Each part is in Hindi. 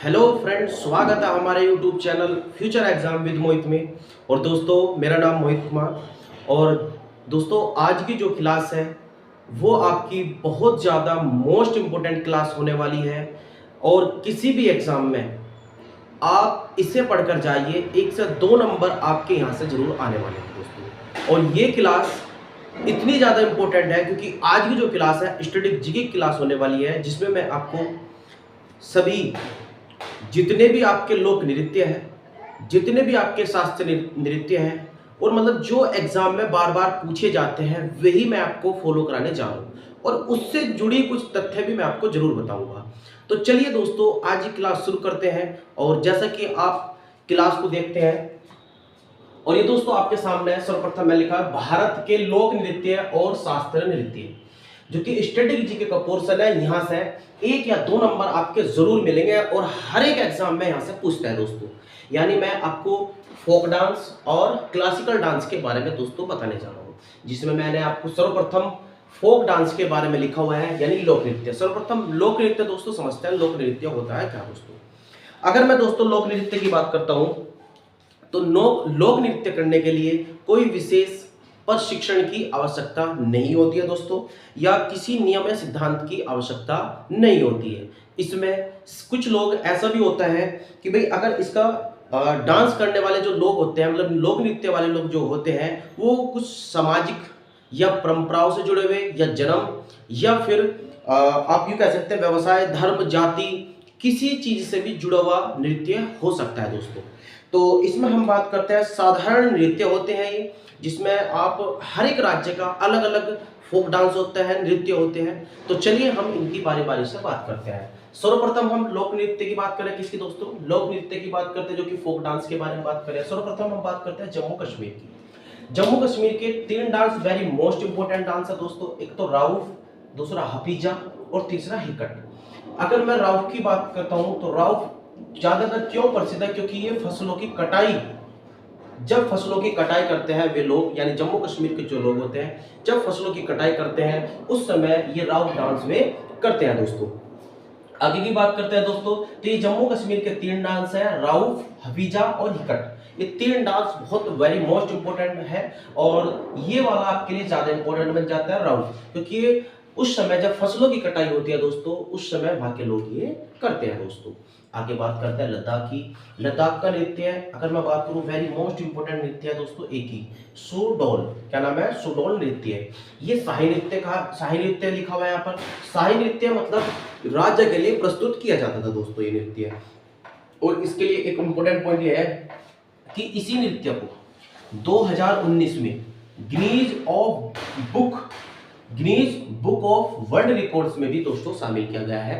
हेलो फ्रेंड्स, स्वागत है हमारे YouTube channel Future Exam with Mohit में। और दोस्तों, मेरा नाम मोहित कुमार। और दोस्तों, आज की जो क्लास है वो आपकी बहुत ज़्यादा मोस्ट इम्पोर्टेंट क्लास होने वाली है। और किसी भी एग्ज़ाम में आप इसे पढ़कर जाइए, 1 से 2 नंबर आपके यहाँ से ज़रूर आने वाले हैं दोस्तों। और ये क्लास इतनी ज़्यादा इम्पोर्टेंट है क्योंकि आज की जो क्लास है स्टैटिक जीके की क्लास होने वाली है, जिसमें मैं आपको सभी जितने भी आपके लोक नृत्य हैं, जितने भी आपके शास्त्रीय नृत्य हैं, और मतलब जो एग्जाम में बार बार पूछे जाते हैं वही मैं आपको फॉलो कराने जा रहा हूँ। और उससे जुड़ी कुछ तथ्य भी मैं आपको जरूर बताऊंगा। तो चलिए दोस्तों, आज की क्लास शुरू करते हैं। और जैसा कि आप क्लास को देखते हैं, और ये दोस्तों आपके सामने है, सर्वप्रथम मैं लिखा है भारत के लोक नृत्य और शास्त्रीय नृत्य, जो कि स्टैटिक जीके का पोर्शन है। यहाँ से 1 या 2 नंबर आपके जरूर मिलेंगे और हर एक एग्जाम में यहाँ से पूछता है दोस्तों। यानी मैं आपको फोक डांस और क्लासिकल डांस के बारे में दोस्तों बताने जा रहा हूँ, जिसमें मैंने आपको सर्वप्रथम फोक डांस के बारे में लिखा हुआ है, यानी लोक नृत्य। सर्वप्रथम लोक नृत्य दोस्तों समझते हैं, लोक नृत्य होता है क्या दोस्तों। अगर मैं दोस्तों लोक नृत्य की बात करता हूँ तो लोक नृत्य करने के लिए कोई विशेष प्रशिक्षण की आवश्यकता नहीं होती है दोस्तों, या किसी नियम या सिद्धांत की आवश्यकता नहीं होती है। इसमें कुछ लोग ऐसा भी होता है कि भाई अगर इसका डांस करने वाले जो लोग होते हैं, मतलब लोक नृत्य वाले लोग जो होते हैं, वो कुछ सामाजिक या परंपराओं से जुड़े हुए, या जन्म, या फिर आप यूँ कह सकते हैं व्यवसाय, धर्म, जाति, किसी चीज से भी जुड़ा हुआ नृत्य हो सकता है दोस्तों। तो इसमें हम बात करते हैं साधारण नृत्य होते हैं ये, जिसमें आप हर एक राज्य का अलग अलग फोक डांस होता है, नृत्य होते हैं। तो चलिए हम इनकी बारी बारी से बात करते हैं। सर्वप्रथम हम लोक नृत्य की बात करें, किसकी दोस्तों, लोक नृत्य की बात करते हैं, जो कि फोक डांस के बारे में बात करें। सर्वप्रथम हम बात करते हैं जम्मू कश्मीर की। जम्मू कश्मीर के 3 dance very most important dance है दोस्तों। एक तो राउफ, दूसरा हफीजा और तीसरा हिकट। अगर मैं राउफ की बात करता हूं तो राउफ ज्यादातर क्यों प्रसिद्ध है, क्योंकि ये फसलों की कटाई, जब फसलों की कटाई करते हैं वे लोग, यानी जम्मू कश्मीर के जो लोग होते हैं, जब फसलों की कटाई करते हैं उस समय ये राउफ डांस वे करते हैं दोस्तों। आगे की बात करते हैं दोस्तों, तो ये जम्मू कश्मीर के 3 डांस है, राउफ, हफीजा और हिकट। ये 3 डांस बहुत वेरी मोस्ट इंपोर्टेंट है। और ये वाला आपके लिए ज्यादा इंपोर्टेंट बन जाता है राउफ, क्योंकि उस समय जब फसलों की कटाई होती है दोस्तों, उस समय वहां के लोग ये करते हैं दोस्तों। आगे बात करते हैं लद्दाख की। लद्दाख का नृत्य, अगर मैं बात करूं, वेरी मोस्ट इंपोर्टेंट नृत्य है दोस्तों, एक ही सुडौल। क्या नाम है? सुडौल नृत्य है। ये शाही नृत्य का, शाही नृत्य लिखा हुआ है यहाँ पर। शाही नृत्य मतलब राज्य के लिए प्रस्तुत किया जाता था दोस्तों ये नृत्य। और इसके लिए एक इंपोर्टेंट पॉइंट ये है कि इसी नृत्य को 2019 में Guinness book of world records में भी दोस्तों शामिल किया गया है,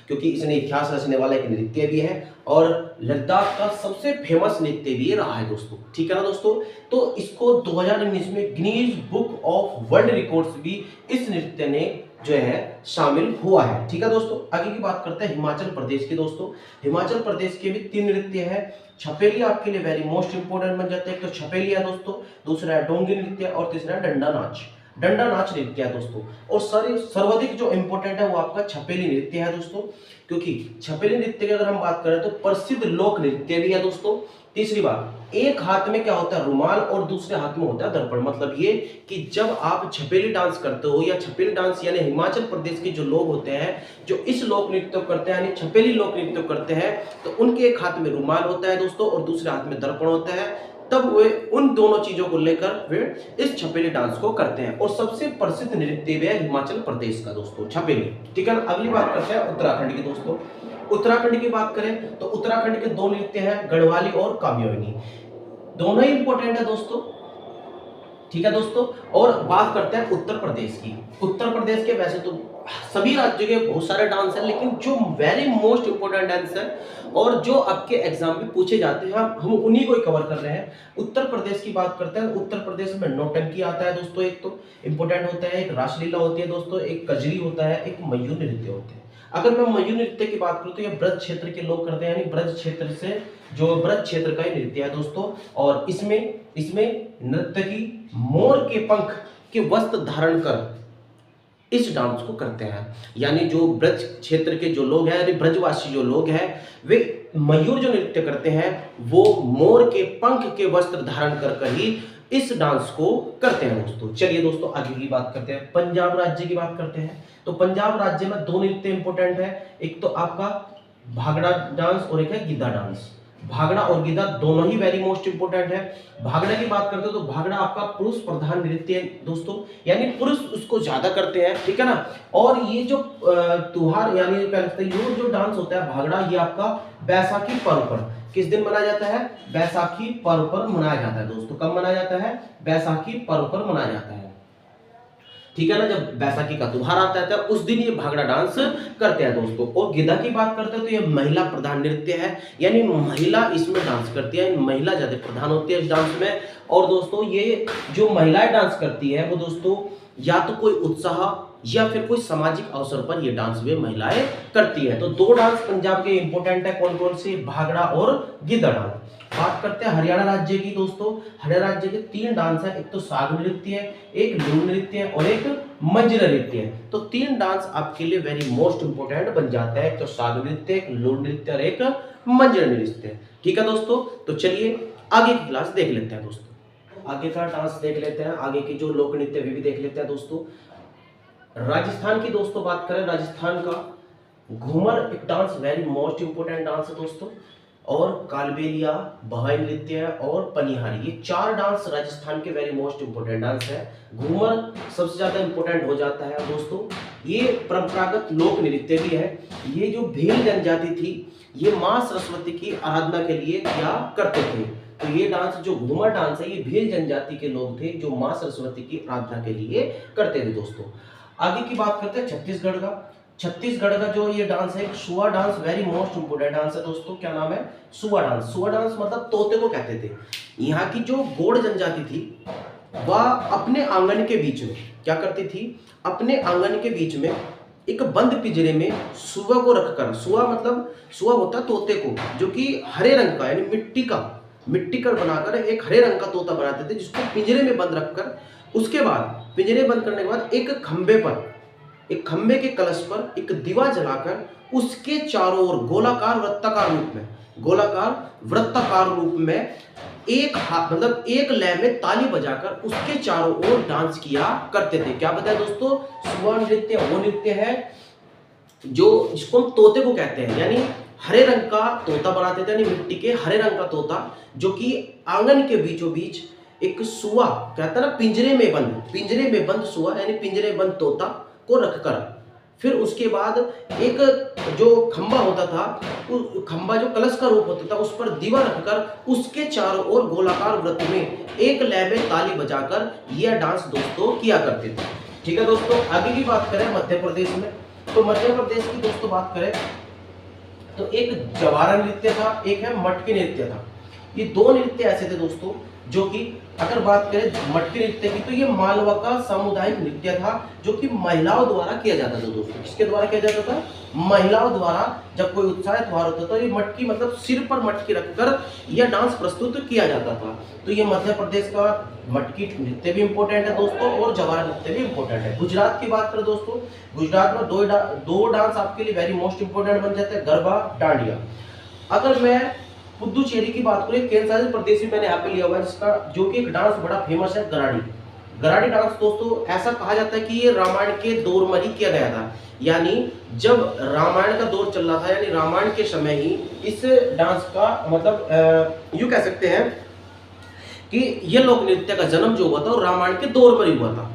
क्योंकि इसने इतिहास रचने वाला एक नृत्य भी है और लद्दाख का सबसे फेमस नृत्य भी रहा है दोस्तों। ठीक है ना दोस्तों। तो इसको 2019 में Guinness book of world records भी इस नृत्य ने जो है शामिल हुआ है। ठीक है दोस्तों। आगे की बात करते हैं हिमाचल प्रदेश की दोस्तों। हिमाचल प्रदेश के भी 3 नृत्य है। छपेली आपके लिए वेरी मोस्ट इंपोर्टेंट बन जाता है। एक तो छपेली है दोस्तों, दूसरा है डोंगी नृत्य और तीसरा है डंडा नाच। डंडा नाच नृत्य है दोस्तों। और सर्वाधिक जो इंपोर्टेंट है वो आपका छपेली नृत्य है दोस्तों, क्योंकि छपेली नृत्य की अगर हम बात करें तो प्रसिद्ध लोक नृत्य भी है दोस्तों। तीसरी बात, एक हाथ में क्या होता है? रुमाल, और दूसरे हाथ में होता है दर्पण। मतलब ये कि जब आप छपेली डांस करते हो, या छपेली डांस यानी हिमाचल प्रदेश के जो लोग होते हैं जो इस लोक नृत्य करते हैं, यानी छपेली लोक नृत्य करते हैं, तो उनके एक हाथ में रुमाल होता है दोस्तों और दूसरे हाथ में दर्पण होता है। तब वे उन दोनों चीजों को लेकर वे इस छपेली डांस को करते हैं। और सबसे प्रसिद्ध नृत्य भी है हिमाचल प्रदेश का दोस्तों, छपेली। ठीक है ना। अगली बात करते हैं उत्तराखंड की दोस्तों। उत्तराखंड की बात करें तो उत्तराखंड के 2 नृत्य हैं, गढ़वाली और कामयोनी। दोनों ही इंपोर्टेंट है दोस्तों। ठीक है दोस्तों। और बात करते हैं उत्तर प्रदेश की। उत्तर प्रदेश के वैसे तो सभी राज्यों के बहुत सारे डांस हैं, लेकिन जो वेरी मोस्ट इंपोर्टेंट डांस है और जो आपके एग्जाम में पूछे जाते हैं, हम उन्हीं को ही कवर कर रहे हैं। उत्तर प्रदेश की बात करते हैं। उत्तर प्रदेश में नौटंकी आता है दोस्तों, एक तो इंपोर्टेंट होता है, एक रासलीला होती है दोस्तों, एक कजरी होता है, एक मयूर नृत्य होते हैं। अगर मैं मयूर नृत्य की बात करूं तो ये ब्रज क्षेत्र के लोग करते हैं, यानी ब्रज क्षेत्र से जो ब्रज क्षेत्र का ही नृत्य है दोस्तों। और इसमें नर्तकी मोर के पंख के वस्त्र धारण कर इस डांस को करते हैं। यानी जो ब्रज क्षेत्र के जो लोग हैं, यानी ब्रजवासी जो लोग हैं, वे मयूर जो नृत्य करते हैं वो मोर के पंख के वस्त्र धारण कर कर ही इस डांस को करते हैं दोस्तों। चलिए दोस्तों आगे की बात करते हैं, पंजाब राज्य की बात करते हैं। तो पंजाब राज्य में दो नृत्य इंपॉर्टेंट है, एक तो आपका भांगड़ा डांस और एक है गिद्धा डांस। भांगड़ा और गिद्धा दोनों ही वेरी मोस्ट इंपोर्टेंट है। भांगड़ा की बात करते हो तो भांगड़ा आपका पुरुष प्रधान नृत्य है दोस्तों, यानी पुरुष उसको ज्यादा करते हैं, ठीक है ना। और ये जो त्योहार यानी क्या लगता है, ये जो डांस होता है भांगड़ा, ये आपका बैसाखी पर्व पर किस दिन मनाया जाता है, बैसाखी पर्व पर मनाया जाता है दोस्तों। कब मनाया जाता है, बैसाखी पर्व पर मनाया जाता है, ठीक है ना। जब बैसाखी का त्योहार आता है उस दिन ये भांगड़ा डांस करते हैं दोस्तों। और गिद्धा की बात करते हैं तो ये महिला प्रधान नृत्य है, यानी महिला इसमें डांस करती है, महिला ज्यादा प्रधान होती है इस डांस में। और दोस्तों ये जो महिलाएं डांस करती है वो दोस्तों या तो कोई उत्साह या फिर कोई सामाजिक अवसर पर ये डांस वे महिलाएं करती है। तो दो डांस पंजाब के इंपॉर्टेंट है, कौन कौन से, भांगड़ा और गिद्धा डांस। बात करते हैं हरियाणा राज्य की दोस्तों। हरियाणा राज्य के तीन डांस है, एक तो साग नृत्य है, एक लूण नृत्य है और एक मंजरा नृत्य है। तो तीन डांस आपके लिए वेरी मोस्ट इंपोर्टेंट बन जाता है, एक तो साग नृत्य, एक लूण नृत्य और एक मंजरा नृत्य, ठीक है दोस्तों। तो चलिए आगे की क्लास देख लेते हैं दोस्तों, आगे का डांस देख लेते हैं, आगे की जो लोक नृत्य भी देख लेते हैं दोस्तों। राजस्थान की दोस्तों बात करें, राजस्थान का घूमर एक dance very most important dance है दोस्तों। और कालबेलिया, भवाई नृत्य और पनिहारी, ये चार डांस राजस्थान के वेरी मोस्ट इंपोर्टेंट डांस है। घूमर सबसे ज्यादा इंपोर्टेंट हो जाता है दोस्तों। ये परंपरागत लोक नृत्य भी है। ये जो भील जनजाति थी ये माँ सरस्वती की आराधना के लिए क्या करते थे। तो ये डांस जो घूमर डांस है ये भील जनजाति के लोग थे जो माँ सरस्वती की आराधना के लिए करते थे दोस्तों। आगे की बात करते हैं छत्तीसगढ़ का। छत्तीसगढ़ का जो ये डांस है, Sua dance very most important dance है दोस्तों। क्या नाम है, सुआ डांस। सुआ डांस मतलब तोते को कहते थे। यहाँ की जो गोंड जनजाति थी वह अपने आंगन के बीच में क्या करती थी, अपने आंगन के बीच में एक बंद पिंजरे में सुआ को रखकर, सुआ मतलब सुआ होता है तोते को, जो कि हरे रंग का यानी मिट्टी का बनाकर एक हरे रंग का तोता बनाते थे, जिसको पिंजरे में बंद रखकर उसके बाद पिंजरे बंद करने के बाद एक खंबे के कलश पर एक दिवा जलाकर उसके चारों ओर गोलाकार वृत्ताकार रूप में एक मतलब एक लय में ताली बजाकर उसके चारों ओर डांस किया करते थे। क्या बताया दोस्तों, सुआ नृत्य वो नृत्य है जो जिसको हम तोते को कहते हैं, यानी हरे रंग का तोता बनाते थे, यानी मिट्टी के हरे रंग का तोता, जो कि आंगन के बीचों बीच एक सुआ कहता है ना, पिंजरे में बंद सुआ यानी पिंजरे में बंद तोता को रखकर फिर उसके बाद एक जो खंबा होता था, खंबा जो कलश का रूप होता था, उस पर दीवा रखकर उसके चारों ओर गोलाकार वृत्त में एक लय में ताली बजाकर यह डांस दोस्तों किया करते थे। ठीक है दोस्तों, आगे की बात करें मध्य प्रदेश में। तो मध्य प्रदेश की दोस्तों बात करें तो एक जवारा नृत्य था, एक है मटकी नृत्य था। ये दो नृत्य ऐसे थे दोस्तों जो कि अगर बात करें मटकी नृत्य की तो ये मालवा का सामुदायिक नृत्य था जो कि महिलाओं द्वारा किया जाता था दोस्तों। किसके द्वारा किया जाता था, महिलाओं द्वारा। जब कोई उत्साह त्योहार होता था ये मटकी मतलब सिर पर मटकी रखकर यह डांस प्रस्तुत किया जाता था। तो ये मध्य प्रदेश का मटकी नृत्य भी इंपॉर्टेंट है दोस्तों और जवारा नृत्य भी इंपॉर्टेंट है। गुजरात की बात करें दोस्तों, गुजरात में दो डांस आपके लिए वेरी मोस्ट इंपॉर्टेंट बन जाते हैं, गरबा, डांडिया। अगर मैं पुदुचेरी की बात करें, केंद्र शासित प्रदेश में मैंने यहाँ पे लिया हुआ है, जिसका जो कि एक डांस बड़ा फेमस है, गराडी डांस दोस्तों। ऐसा कहा जाता है कि ये रामायण के दौर में ही किया गया था, यानी जब रामायण का दौर चल रहा था, यानी रामायण के समय ही इस डांस का मतलब यूं कह सकते हैं कि यह लोक नृत्य का जन्म जो हुआ था वो रामायण के दौर पर ही हुआ था।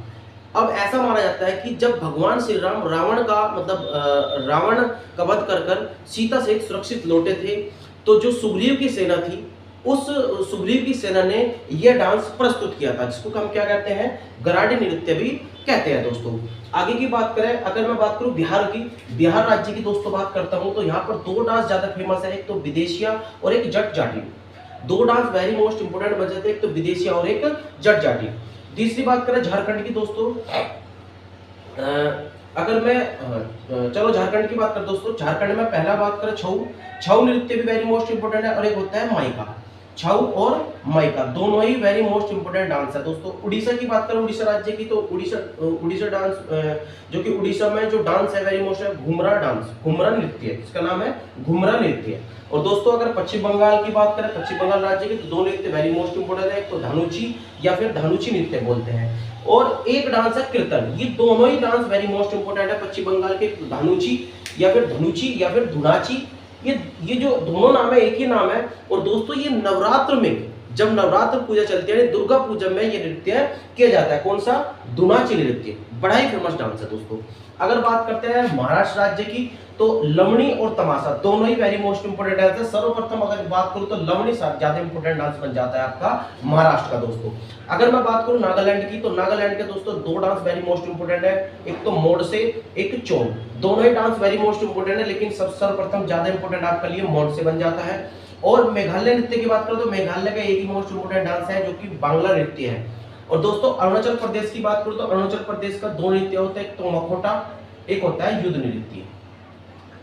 अब ऐसा माना जाता है कि जब भगवान श्री राम रावण का वध कर सीता सहित सुरक्षित लौटे थे, तो जो सुग्रीव की सेना थी, उस सुग्रीव की सेना ने यह डांस प्रस्तुत किया था, जिसको हम क्या कहते हैं, गराडी नृत्य भी कहते हैं दोस्तों। आगे की बात करें, अगर मैं बात करूं बिहार की, बिहार राज्य की दोस्तों बात करता हूं, तो यहाँ पर दो डांस ज्यादा फेमस है, एक तो विदेशिया और एक जट जाटी। दो डांस वेरी मोस्ट इंपोर्टेंट बन जाते हैं, एक तो विदेशिया और एक जट जाटी। तीसरी बात करें झारखंड की दोस्तों, अगर मैं चलो झारखंड की बात कर दोस्तों, झारखंड में पहला बात करें छऊ नृत्य भी वेरी मोस्ट इंपोर्टेंट है और एक होता है माइका। छऊ और माइका, दोनों ही वेरी मोस्ट इंपोर्टेंट डांस है दोस्तों। उड़ीसा की बात करें, उड़ीसा राज्य की, तो उड़ीसा डांस जो कि उड़ीसा में जो डांस है वेरी मोस्ट है घुमरा डांस, घुमरा नृत्य, इसका नाम है घुमरा नृत्य। और दोस्तों अगर पश्चिम बंगाल की बात करें, पश्चिम बंगाल राज्य की, तो दो नृत्य वेरी मोस्ट इंपोर्टेंट है, एक तो धानुची या फिर धानुची नृत्य बोलते हैं, और एक डांस है कीर्तन। ये दोनों ही डांस वेरी मोस्ट इंपोर्टेंट है पश्चिम बंगाल के, धानुची या फिर धनुची या फिर धुनाची, ये जो दोनों नाम है एक ही नाम है। और दोस्तों ये नवरात्र में, जब नवरात्र पूजा चलती है, दुर्गा पूजा में ये नृत्य किया जाता है। कौन सा? धुनाची नृत्य, बड़ा ही फेमस डांस है दोस्तों। अगर बात करते हैं महाराष्ट्र राज्य की, तो लवणी और तमाशा दोनों ही वेरी मोस्ट इंपोर्टेंट डांस है। सर्वप्रथम अगर बात करूं तो लवणी ज्यादा इंपोर्टेंट डांस बन जाता है आपका महाराष्ट्र का दोस्तों। अगर मैं बात करूं नागालैंड की, तो नागालैंड के दोस्तों दो डांस वेरी मोस्ट इंपोर्टेंट है, एक तो मोडसे, एक चोल, दोनों ही डांस वेरी मोस्ट इंपोर्टेंट है, लेकिन सर्वप्रथम ज्यादा इंपोर्टेंट आपके लिए मोडसे बन जाता है। और मेघालय नृत्य की बात करें तो मेघालय का एक ही मोस्ट इंपोर्टेंट डांस है जो कि बांग्ला नृत्य है। और दोस्तों अरुणाचल प्रदेश की बात करूं तो अरुणाचल प्रदेश का दो नृत्य होते हैं, एक तो मखोटा, एक होता है युद्ध नृत्य।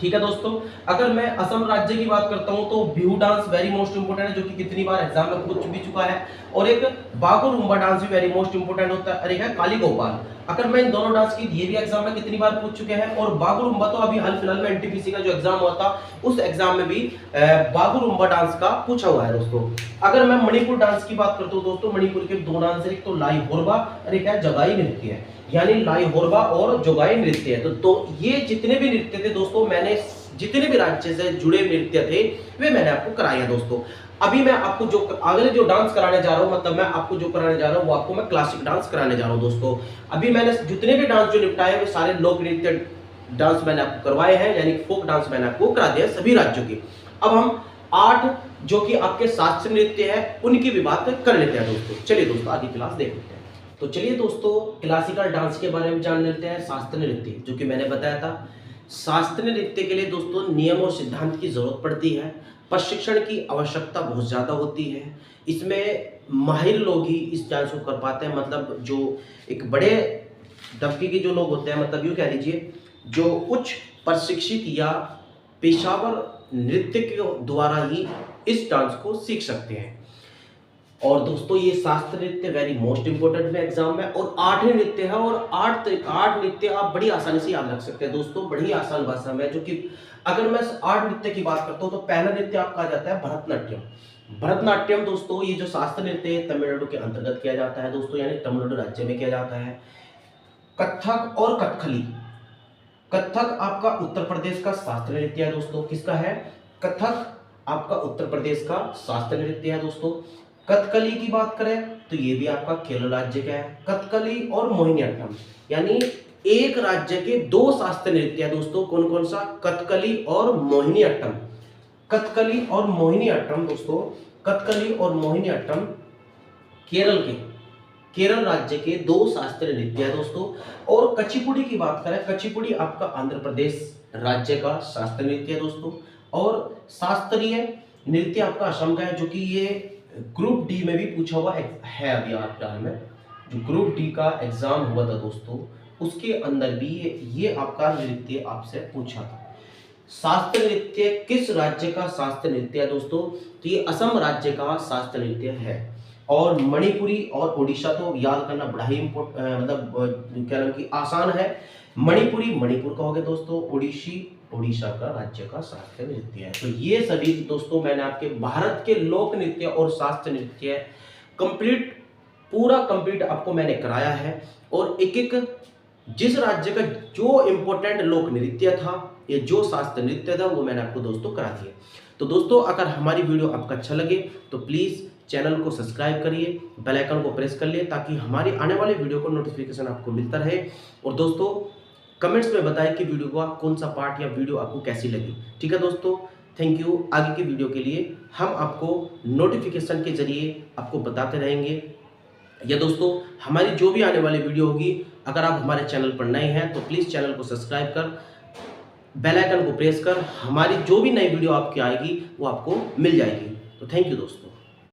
ठीक है दोस्तों, अगर मैं असम राज्य की बात करता हूं तो Bihu dance very most important है, जो कि कितनी बार एग्जाम में पूछ भी चुका है। और एक बागुरुम्बा डांस भी वेरी मोस्ट इंपोर्टेंट होता है, और एक है काली गोपाल। अगर मैं इन दोनों डांस की, ये भी एग्जाम में कितनी बार पूछ चुके हैं। और बागुरुम्बा तो अभी हाल फिलहाल में एनटीपीसी का जो एग्जाम हुआ था, उस एग्जाम में भी बागुरुम्बा डांस का पूछा हुआ है दोस्तों। अगर मैं मणिपुर डांस की बात करता हूँ दोस्तों, मणिपुर के दो डांस है, एक तो लाई होरबा और एक है जगाई नृत्य है, यानी लाई होरबा और जोगाई नृत्य है। तो ये जितने भी नृत्य थे दोस्तों, मैंने जितने भी राज्य से जुड़े नृत्य थे वे मैंने आपको कराए हैं दोस्तों। अभी मैं आपको जो अगले जो डांस कराने जा रहा हूं, मतलब मैं आपको जो कराने जा रहा हूं वो आपको मैं क्लासिक डांस कराने जा रहा हूं दोस्तों। अभी मैंने जितने भी डांस जो निपटाए वे सारे लोक नृत्य डांस मैंने आपको करवाए हैं, यानी फोक डांस मैंने आपको करा दिया सभी राज्यों की। अब हम 8 जो कि आपके शास्त्रीय नृत्य है उनकी भी बात कर लेते हैं दोस्तों। चलिए दोस्तों आगे क्लास देख लेते हैं। तो चलिए दोस्तों क्लासिकल डांस के बारे में जान लेते हैं। शास्त्रीय नृत्य जो कि मैंने बताया था, शास्त्रीय नृत्य के लिए दोस्तों नियम और सिद्धांत की जरूरत पड़ती है, प्रशिक्षण की आवश्यकता बहुत ज़्यादा होती है। इसमें माहिर लोग ही इस डांस को कर पाते हैं, मतलब जो एक बड़े दबके के जो लोग होते हैं, मतलब यूँ कह लीजिए जो उच्च प्रशिक्षित या पेशावर नृत्य के द्वारा ही इस डांस को सीख सकते हैं। और दोस्तों ये शास्त्रीय नृत्य वेरी मोस्ट इंपोर्टेंट है एग्जाम में, और 8 ही नृत्य है, और 8 नृत्य आप बड़ी आसानी से याद रख सकते हैं दोस्तों, बड़ी आसान भाषा में। जो कि अगर मैं 8 नृत्य की बात करता हूँ तो पहला नृत्य आपका आ जाता है भरतनाट्यम। भरतनाट्यम दोस्तों ये जो शास्त्रीय नृत्य है तमिलनाडु के अंतर्गत किया जाता है दोस्तों, यानी तमिलनाडु राज्य में किया जाता है। कथक और कथकली, कथक आपका उत्तर प्रदेश का शास्त्रीय नृत्य है दोस्तों। किसका है? कथक आपका उत्तर प्रदेश का शास्त्रीय नृत्य है दोस्तों। कथकली की बात करें तो ये भी आपका केरल राज्य का है। कथकली और मोहिनीअट्टम, यानी एक राज्य के दो शास्त्रीय नृत्य है दोस्तों। कौन कौन सा? कथकली और मोहिनीअट्टम। कथकली और मोहिनीअट्टम दोस्तों, कथकली और मोहिनीअट्टम केरल राज्य के दो शास्त्रीय नृत्य है दोस्तों। और कचिपुड़ी की बात करें, कचिपुड़ी आपका आंध्र प्रदेश राज्य का शास्त्रीय नृत्य है दोस्तों। और शास्त्रीय नृत्य आपका असम का है, जो कि ये ग्रुप डी में भी पूछा हुआ है। अभी हाल में जो ग्रुप डी का एग्जाम हुआ था दोस्तों, उसके अंदर भी ये आपका नृत्य आपसे पूछा था। शास्त्रीय नृत्य किस राज्य का शास्त्रीय नृत्य है दोस्तों? तो ये असम राज्य का शास्त्रीय नृत्य है। और मणिपुरी और ओडिशा तो याद करना बड़ा ही मतलब क्या नाम की आसान है। मणिपुरी मणिपुर का हो गया दोस्तों, ओडिशा का राज्य का शास्त्रीय नृत्य है। तो ये सभी दोस्तों मैंने आपके भारत के लोक नृत्य और शास्त्रीय नृत्य पूरा कंप्लीट आपको मैंने कराया है। और एक एक जिस राज्य का जो इंपॉर्टेंट लोक नृत्य था या जो शास्त्रीय नृत्य था वो मैंने आपको दोस्तों करा दिया। तो दोस्तों अगर हमारी वीडियो आपको अच्छा लगे तो प्लीज़ चैनल को सब्सक्राइब करिए, बेल आइकन को प्रेस कर लिए, ताकि हमारी आने वाले वीडियो को नोटिफिकेशन आपको मिलता रहे। और दोस्तों कमेंट्स में बताएं कि वीडियो का कौन सा पार्ट या वीडियो आपको कैसी लगी। ठीक है दोस्तों, थैंक यू। आगे की वीडियो के लिए हम आपको नोटिफिकेशन के जरिए आपको बताते रहेंगे। या दोस्तों हमारी जो भी आने वाली वीडियो होगी, अगर आप हमारे चैनल पर नए हैं तो प्लीज़ चैनल को सब्सक्राइब कर बेल आइकन को प्रेस कर हमारी जो भी नई वीडियो आपकी आएगी वो आपको मिल जाएगी। तो थैंक यू दोस्तों।